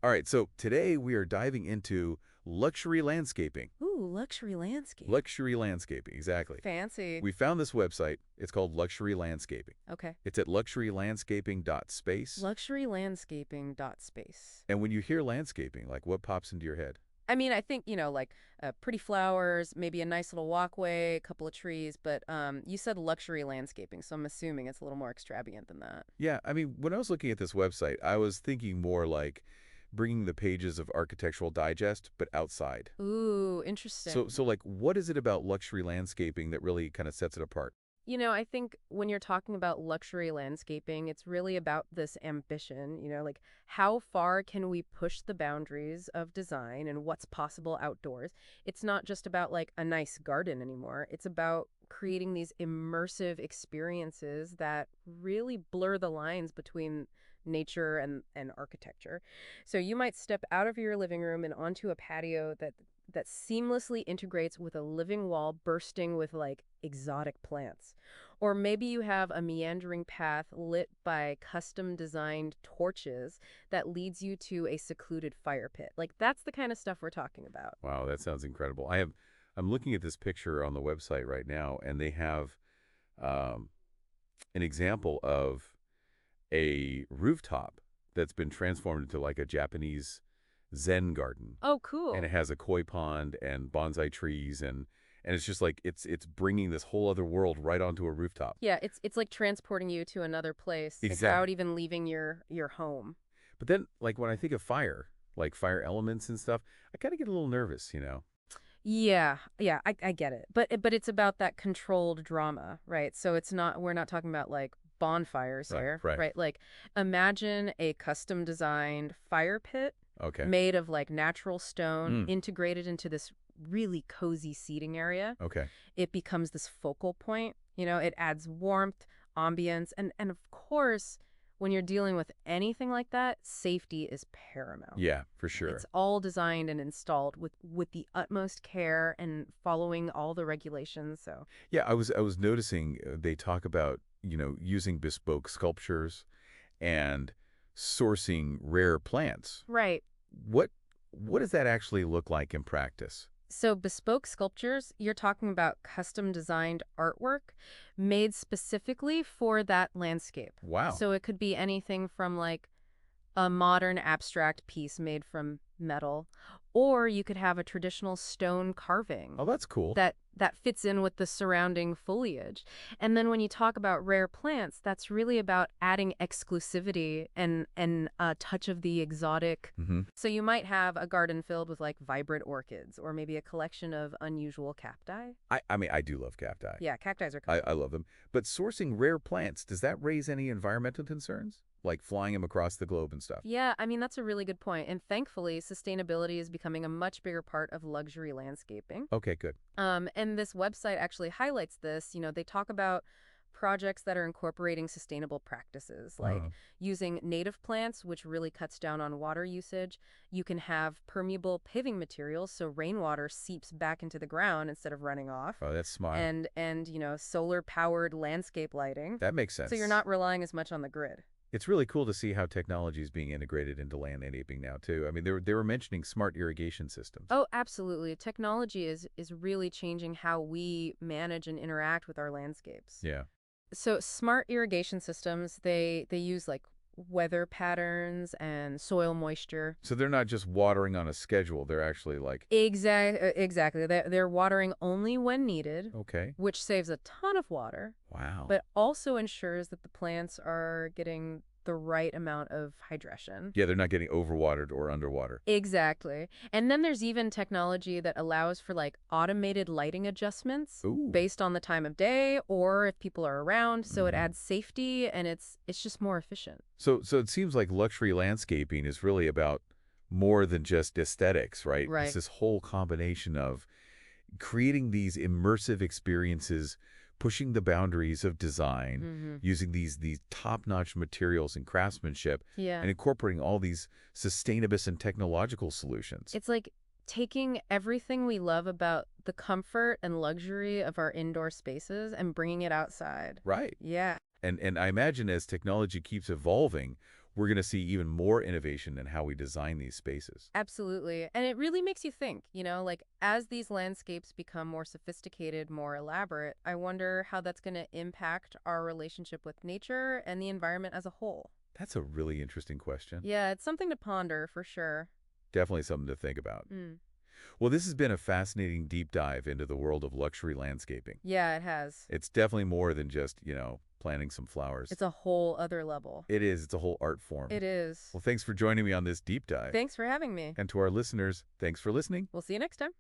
All right, so today we are diving into luxury landscaping. Ooh, luxury landscape. Luxury landscaping, exactly. Fancy. We found this website. It's called Luxury Landscaping. Okay. It's at luxurylandscaping.space. Luxurylandscaping.space. And when you hear landscaping, like what pops into your head? I mean, I think, like pretty flowers, maybe a nice little walkway, a couple of trees, but you said luxury landscaping, so I'm assuming it's a little more extravagant than that. Yeah, I mean, when I was looking at this website, I was thinking more like bringing the pages of Architectural Digest, but outside. Ooh, So interesting. like, what is it about luxury landscaping that really kind of sets it apart? I think when you're talking about luxury landscaping, it's really about this ambition, like how far can we push the boundaries of design and what's possible outdoors? It's not just about like a nice garden anymore. It's about creating these immersive experiences that really blur the lines between nature and architecture. So you might step out of your living room and onto a patio that seamlessly integrates with a living wall bursting with like exotic plants. Or maybe you have a meandering path lit by custom designed torches that leads you to a secluded fire pit. Like that's the kind of stuff we're talking about. Wow, that sounds incredible. I'm looking at this picture on the website right now, and they have um, an example of a rooftop that's been transformed into like a Japanese Zen garden, Oh, and it cool. has a koi pond and bonsai trees, and it's just like it's bringing this whole other world right onto a rooftop. Yeah, it's like transporting you to another place without Exactly. even leaving your home. But then, like when I think of fire, like fire elements and stuff, I kind of get a little nervous. Yeah, yeah, I get it. But it's about that controlled drama, right? So it's not we're not talking about like bonfires Right, here, right. right? Like imagine a custom designed fire pit Okay. made of like natural stone Mm, integrated into this really cozy seating area. okay. It becomes this focal point, it adds warmth, ambience, and of course, when you're dealing with anything like that, safety is paramount. Yeah, for It's sure. all designed and installed with the utmost care and following all the regulations. So, Yeah, I was noticing they talk about, using bespoke sculptures and sourcing rare plants. right. What what does that actually look like in practice? So, bespoke sculptures, you're talking about custom designed artwork made specifically for that landscape. Wow. So, it could be anything from like a modern abstract piece made from metal, or you could have a traditional stone carving Oh, that's cool. that fits in with the surrounding foliage. And then when you talk about rare plants, that's really about adding exclusivity and a touch of the exotic. Hmm. So you might have a garden filled with like vibrant orchids or maybe a collection of unusual cacti. I mean, I do love cacti. Yeah, cacti are I cool. love them. But sourcing rare plants, does that raise any environmental concerns? Like flying them across the globe and stuff? Yeah, I mean, that's a really good point. And thankfully, sustainability is becoming a much bigger part of luxury landscaping. Okay, good. And this website actually highlights this. They talk about projects that are incorporating sustainable practices, like Uh, using native plants, which really cuts down on water usage. You can have permeable paving materials, so rainwater seeps back into the ground instead of running off. oh, that's smart. And solar-powered landscape lighting, That makes so you're sense. not relying as much on the grid. It's really cool to see how technology is being integrated into landscaping now too. I mean, they were mentioning smart irrigation systems. Oh, absolutely. Technology is really changing how we manage and interact with our landscapes. Yeah. So smart irrigation systems, they use like weather patterns and soil moisture. So they're not just watering on a schedule. They're actually like, Exactly. They're watering only when needed, okay, which saves a ton of water, wow. but also ensures that the plants are getting the right amount of hydration. Yeah, they're not getting overwatered or underwater. Exactly. And then there's even technology that allows for like automated lighting adjustments Ooh. based on the time of day or if people are around, so it Hmm. adds safety and it's just more efficient. So it seems like luxury landscaping is really about more than just aesthetics, right? It's Right. this whole combination of creating these immersive experiences, pushing the boundaries of design, Mhm. using these top-notch materials and craftsmanship, Yeah. and incorporating all these sustainable and technological solutions. It's like taking everything we love about the comfort and luxury of our indoor spaces and bringing it outside. Right. Yeah. And I imagine as technology keeps evolving, we're going to see even more innovation in how we design these spaces. Absolutely. And it really makes you think, like as these landscapes become more sophisticated, more elaborate, I wonder how that's going to impact our relationship with nature and the environment as a whole. That's a really interesting question. Yeah, it's something to ponder for sure. Definitely something to think about. Mm. Well, this has been a fascinating deep dive into the world of luxury landscaping. Yeah, it has. It's definitely more than just, planting some flowers. It's a whole other level. It is. It's a whole art form. It is. Well, thanks for joining me on this deep dive. Thanks for having me. And to our listeners, thanks for listening. We'll see you next time.